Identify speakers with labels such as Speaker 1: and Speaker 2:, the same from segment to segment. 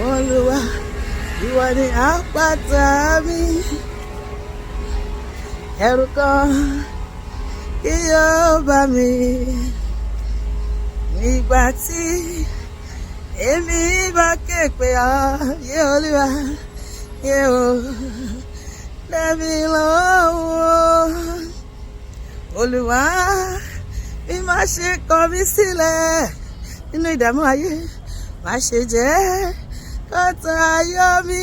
Speaker 1: Oluwa, ìwọ ni apata mi. Ẹ̀rù kan kì yóò bá mi. Nígbà tí èmi bá ké pe ọ́, yé Olúwa, yé o, lẹ́mi lọ́wọ́. Olúwa, bí má ṣe kọ̀ mí sílẹ̀ nínú ìdààmú ayé, má ṣe jẹ́ kọ́ta ayọ̀ mi.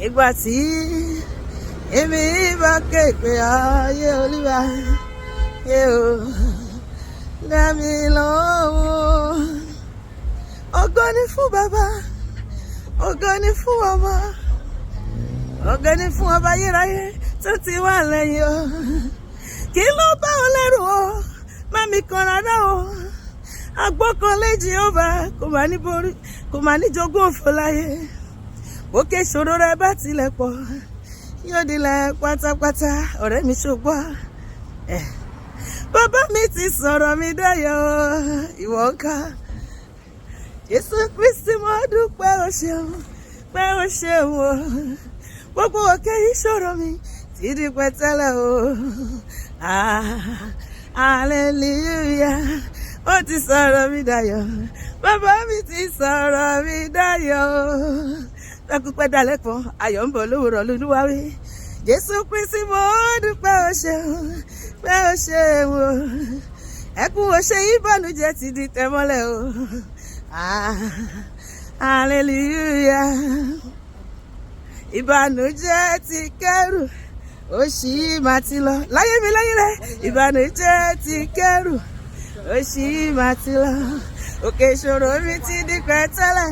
Speaker 1: Ìgbà tí èmi bá ké pe ọ́, yé Olúwa, yé o, lẹ́mi lọ́wọ́. Ògo ni fún bàbá, ògo ni fún ọmọ, ògo ni fún ọba ayérayé tó ti wà lẹ́yìn o. Kí ló bá ọ lẹ́rù o, má mi kan rárá o. Agbọ́kànlé Jèhófà kò má ní borí, kò má ní jogún òfò láyé. Òkè ìṣòro rẹ bá tilẹ̀ pọ̀, yóò dilẹ̀ pátápátá. Ọ̀rẹ́ mi ṣùgbọ́n bàbá mi ti sọ̀rọ̀ mi dayọ̀, ìwọ ń ká. Jésù Kristi, mo dúpẹ́ o ṣeun, pé o ṣeun o. Gbogbo òkè ìṣòro mi ti di pẹ̀tẹ́lẹ̀ o. Hallelujah, ó ti sọ̀rọ̀ mi dayọ̀, bàbá mi ti sọ̀rọ̀ mi dayọ̀. Lákùpẹ́ dalẹ̀ kan, ayọ̀ ń bọ̀ lówùrọ̀ l'Olúwa wí. Jésù Kristi, mo dúpẹ́ o ṣeun, pé o ṣeun o. Ẹkún o ṣe ìbànújẹ́ ti di tẹ̀mọ́lẹ̀ o. Hallelujah, ìbànújẹ́ ti kẹ́rù, ó ṣì máa ti lọ. Láyé mi láyé rẹ̀, ìbànújẹ́ ti kẹ́rù, ó ṣì máa ti lọ. Òkè ìṣòro mi ti di pẹ̀tẹ́lẹ̀,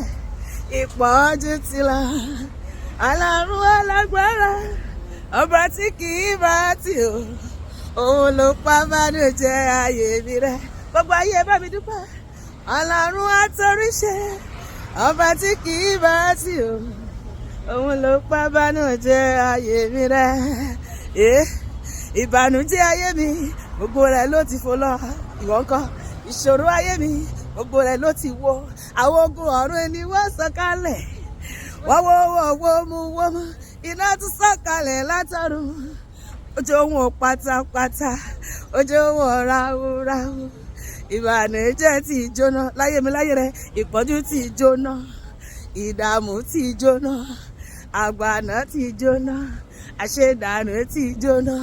Speaker 1: ìpọ́njú ti lọ. Ọlọ́run alágbára, ọba tí kì í bá tì o, òun ló pa ìbànújẹ́ ayé mi rẹ́. Gbogbo ayé bá mi dúpẹ́. Ọlọ́run àtòríṣe, ọba tí kì í bá tì o, òun ló pa ìbànújẹ́ ayé mi rẹ́. Ìbànújẹ́ ayé mi, gbogbo rẹ̀ ló ti fò lọ. Ìwọ ńkọ́? Ìṣòro ayé mi, gbogbo rẹ̀ ló ti wó. Àwọn ogun ọ̀run ni wọ́n sọ̀kalẹ̀, wọ́wọ́ iná tún sọ̀kalẹ̀ látọ̀run. Ojú wọn pátápátá, ojú wọn ráúráú. Ìbànújẹ́ ti jóná láyé mi láyé rẹ̀, ìpọ́njú ti jóná, ìdààmú ti jóná, àgbàná ti jóná, àṣedànù ti jóná,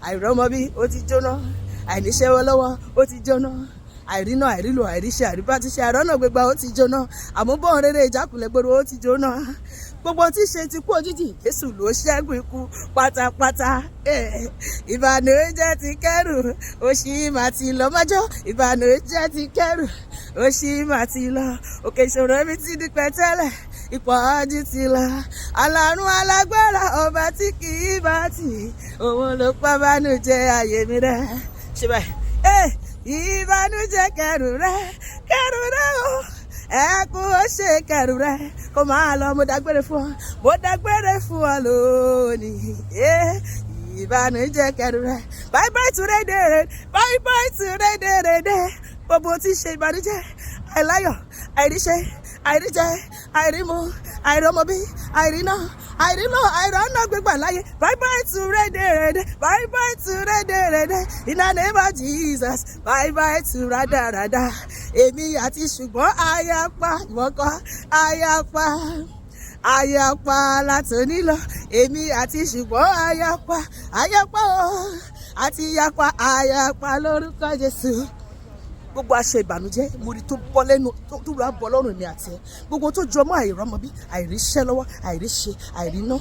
Speaker 1: àìrọ́mọbí ó ti jóná, àìníṣẹ́wọ́ lọ́wọ́ ó ti jóná, àìrínà àìrílò àìríṣẹ́ àríbátíṣẹ́ àrọ́nà gbégbá ó ti jóná, àmúbọ̀n rere ìjákulẹ̀ gbòòrò ó ti jóná. Gbogbo tí ṣe ti kú òjijì, Jésù ló ṣẹ́gun ikú pátápátá. Ìbànújẹ́ ti kẹ́rù, ó ṣì máa ti lọ mọ́jọ́. Ìbànújẹ́ ti kẹ́rù, ó ṣì máa ti lọ. Òkè ìṣòro mi ti di pẹ̀tẹ́lẹ̀, ìpọ́njú ti lọ. Ọlọ́run alágbára, ọba tí kì í bá tì, òun ló pa ìbànújẹ́ ayé mi rẹ́. Ṣé báyìí? Ìbànújẹ́ kẹ́rù rẹ́ o. Ẹkún ó ṣe kẹ́rù rẹ̀, kó máa lọ. Mo dágbére fún ọ lónìí. Ìbànújẹ́ kẹ́rù rẹ̀. Bye bye to rẹ́dẹ̀rẹ̀, bye bye to rẹ́dẹ̀rẹ̀. Gbogbo tí ṣe ìbànújẹ́, àìláyọ̀, àìríṣẹ́, àìríjẹ, àìrímu, àìrọ́mọbí, àìríná, àìrọ́nà gbégbà láyé. Bye bye to rẹ́dẹ̀rẹ̀, bye bye to rẹ́dẹ̀rẹ̀. In the name of Jesus, bye bye to rádaràda. Èmi àti ṣùgbọ́n ayapa, ìwọ kọ́ ayapa látòní lọ. Èmi àti ṣùgbọ́n ayapa o, àti ayapa lórúkọ Jésù. Gbogbo aṣọ ìbànújẹ́ mo rí tó bọ́ lẹ́nu, tó rà bọ́ lọ́rùn mi àti ẹ. Gbogbo tó jọmọ́ àìrọ́mọbí, àìríṣẹ́ lọ́wọ́, àìríṣe, àìríná.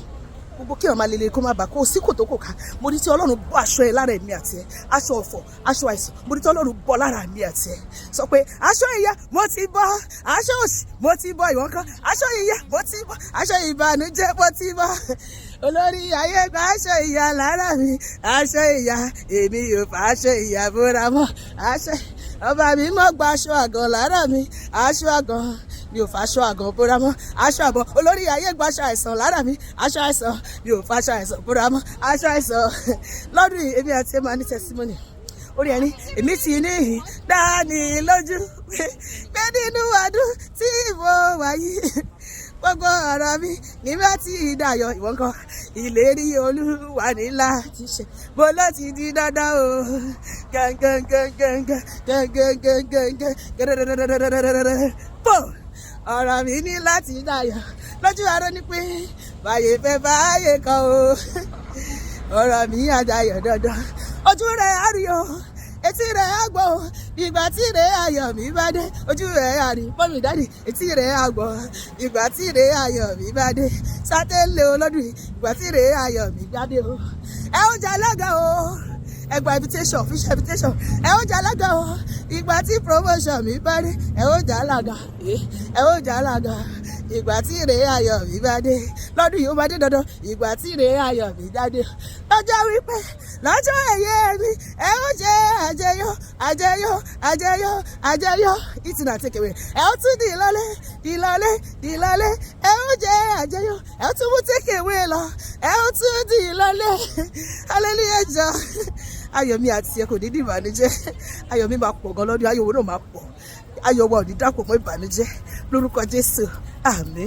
Speaker 1: Gbogbo kí ọmọ alele kó má bà kó sí kòtò kò ká. Mo rí tí Ọlọ́run bọ́ aṣọ ẹ lára èmi àti ẹ. Aṣọ ọ̀fọ̀, aṣọ àìsàn, mo rí tí Ọlọ́run bọ́ lára mi àti ẹ. Sọ pé aṣọ ìyà mo ti bọ́, aṣọ òṣì mo ti bọ́, ìwọ kan. Aṣọ ìyà mo ti bọ́, aṣọ ìbànújẹ́ mo ti bọ́. Olórí ayé gba aṣọ ìyà lára mi. Aṣọ ìyà, èmi ò fà aṣọ ìyà bóra mọ́. Ọba mi mọ́ gba aṣọ àgàn lára mi. Aṣọ àgàn, mi ò fàṣọ àgàn bóra mọ́. Aṣọ àbọ̀, olórí ayé gba aṣọ àìsàn lára mi. Aṣọ àìsàn, mi ò fàṣọ àìsàn bóra mọ́. Aṣọ àìsàn, lọ́dún yìí èmi àti ẹ máa ní testimony. Orí ẹni, èmi ti ní dání lójú pé nínú ọdún tí mo wà yìí gbogbo ọ̀rọ̀ mi nígbà tí ìdáyọ̀ ìwọ̀n kan ìlérí Olúwa ní láti ṣe bó ló ti di dandan o pò ọ̀rọ̀ mi ní láti dáyọ̀ lójú aró ní pé báyé fẹ́ báyé kan o ọ̀rọ̀ mi àdáyọ̀ dandan ojú rẹ̀ á rí o etí rẹ̀ á gbọ́ ìgbà tí rẹ̀ ayọ̀ mi bá dé ojú rẹ̀ á rí mọ́mì dáàdì etí rẹ̀ á gbọ́ ìgbà tí rẹ̀ ayọ̀ mi bá dé sátẹ́lẹ̀ olódùn ìgbà tí rẹ̀ ayọ̀ mi bá dé o ẹ ó jẹ́ alága o ẹ gba invitation official invitation ẹ ó jẹ́ alága o ìgbà tí promotion mi bá dé ẹ ó jẹ́ alága ẹ ó jẹ́ alága ìgbà tí rẹ̀ ayọ̀ mi bá dé lọ́dún yìí ó bá dé dandan ìgbà tí rẹ̀ ayọ̀ mi bá dé lọ́jọ́ wípé lọ́jọ́ ẹ̀yẹ mi ẹ ó jẹ́ àjẹyọ̀ àjẹyọ̀ àjẹyọ̀ àjẹyọ̀ eating and take away ẹ ó tún di ìlọlé ẹ ó jẹ́ àjẹyọ̀ ẹ ó tún mú take away lọ ẹ ó tún di ìlọlé hallelujah jọ ayọ̀ mi àti ẹ kò ní ìbànújẹ́ ayọ̀ mi máa pọ̀ gan lọ́dún ayọ̀ wo náà máa pọ̀ ayọ̀ wa ò ní dàpọ̀ mọ́ ìbànújẹ́ lórúkọ Jésù àmín.